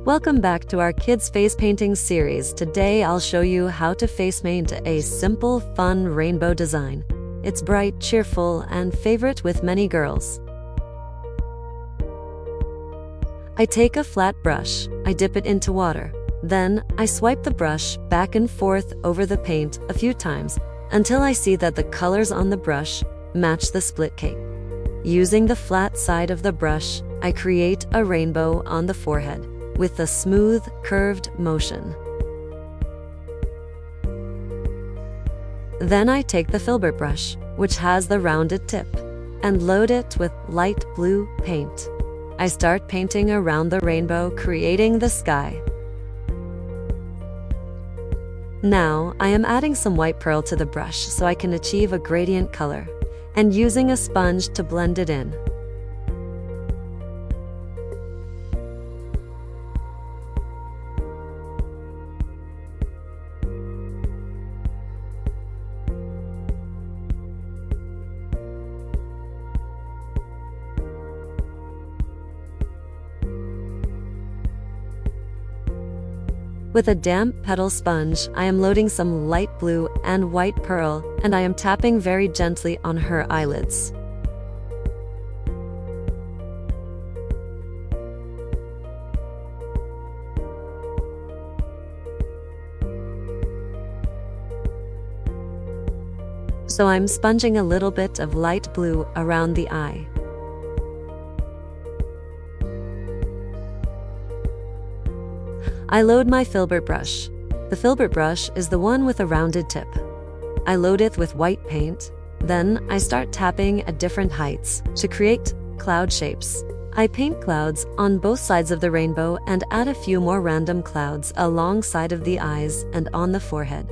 Welcome back to our Kids Face Painting series. Today I'll show you how to face paint a simple, fun rainbow design. It's bright, cheerful, and favorite with many girls. I take a flat brush, I dip it into water. Then, I swipe the brush back and forth over the paint a few times until I see that the colors on the brush match the split cake. Using the flat side of the brush, I create a rainbow on the forehead with a smooth, curved motion. Then I take the filbert brush, which has the rounded tip, and load it with light blue paint. I start painting around the rainbow, creating the sky. Now, I am adding some white pearl to the brush so I can achieve a gradient color, and using a sponge to blend it in. With a damp petal sponge, I am loading some light blue and white pearl, and I am tapping very gently on her eyelids. So I'm sponging a little bit of light blue around the eye. I load my filbert brush. The filbert brush is the one with a rounded tip. I load it with white paint. Then I start tapping at different heights to create cloud shapes. I paint clouds on both sides of the rainbow and add a few more random clouds alongside of the eyes and on the forehead.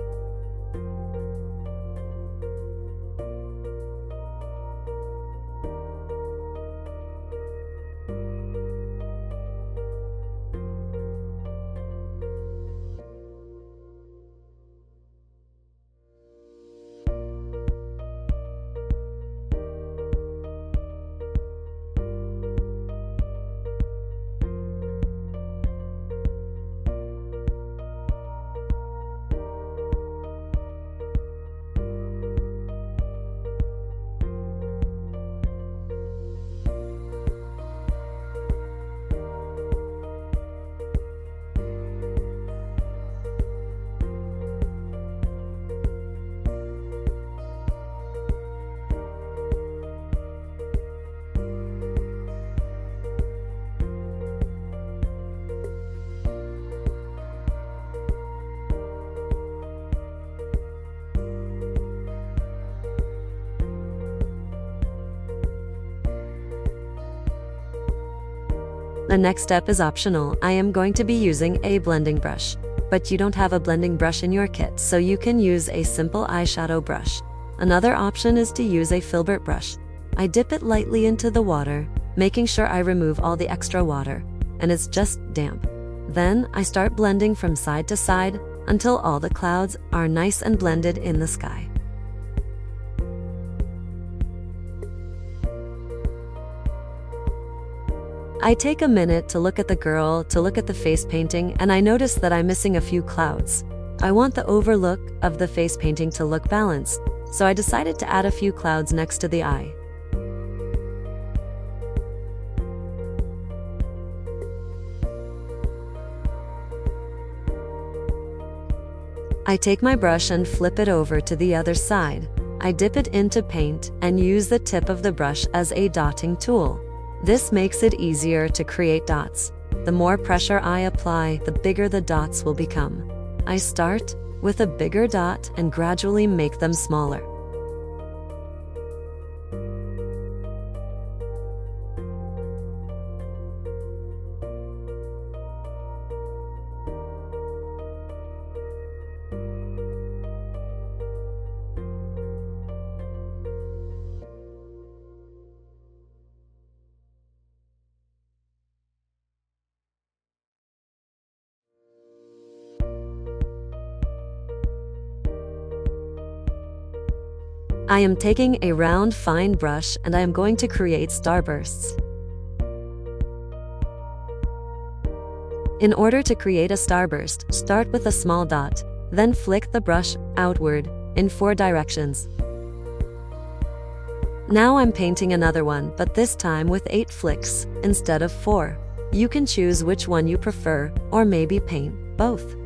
The next step is optional. I am going to be using a blending brush, but you don't have a blending brush in your kit, so you can use a simple eyeshadow brush. Another option is to use a filbert brush. I dip it lightly into the water, making sure I remove all the extra water, and it's just damp. Then I start blending from side to side until all the clouds are nice and blended in the sky. I take a minute to look at the girl, to look at the face painting, and I notice that I'm missing a few clouds. I want the overlook of the face painting to look balanced, so I decided to add a few clouds next to the eye. I take my brush and flip it over to the other side. I dip it into paint and use the tip of the brush as a dotting tool. This makes it easier to create dots. The more pressure I apply, the bigger the dots will become. I start with a bigger dot and gradually make them smaller. I am taking a round, fine brush and I am going to create starbursts. In order to create a starburst, start with a small dot, then flick the brush outward in 4 directions. Now I'm painting another one, but this time with 8 flicks instead of 4. You can choose which one you prefer, or maybe paint both.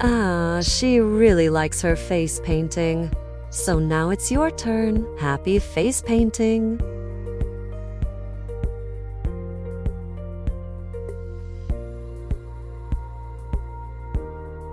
Ah, she really likes her face painting. So now it's your turn. Happy face painting!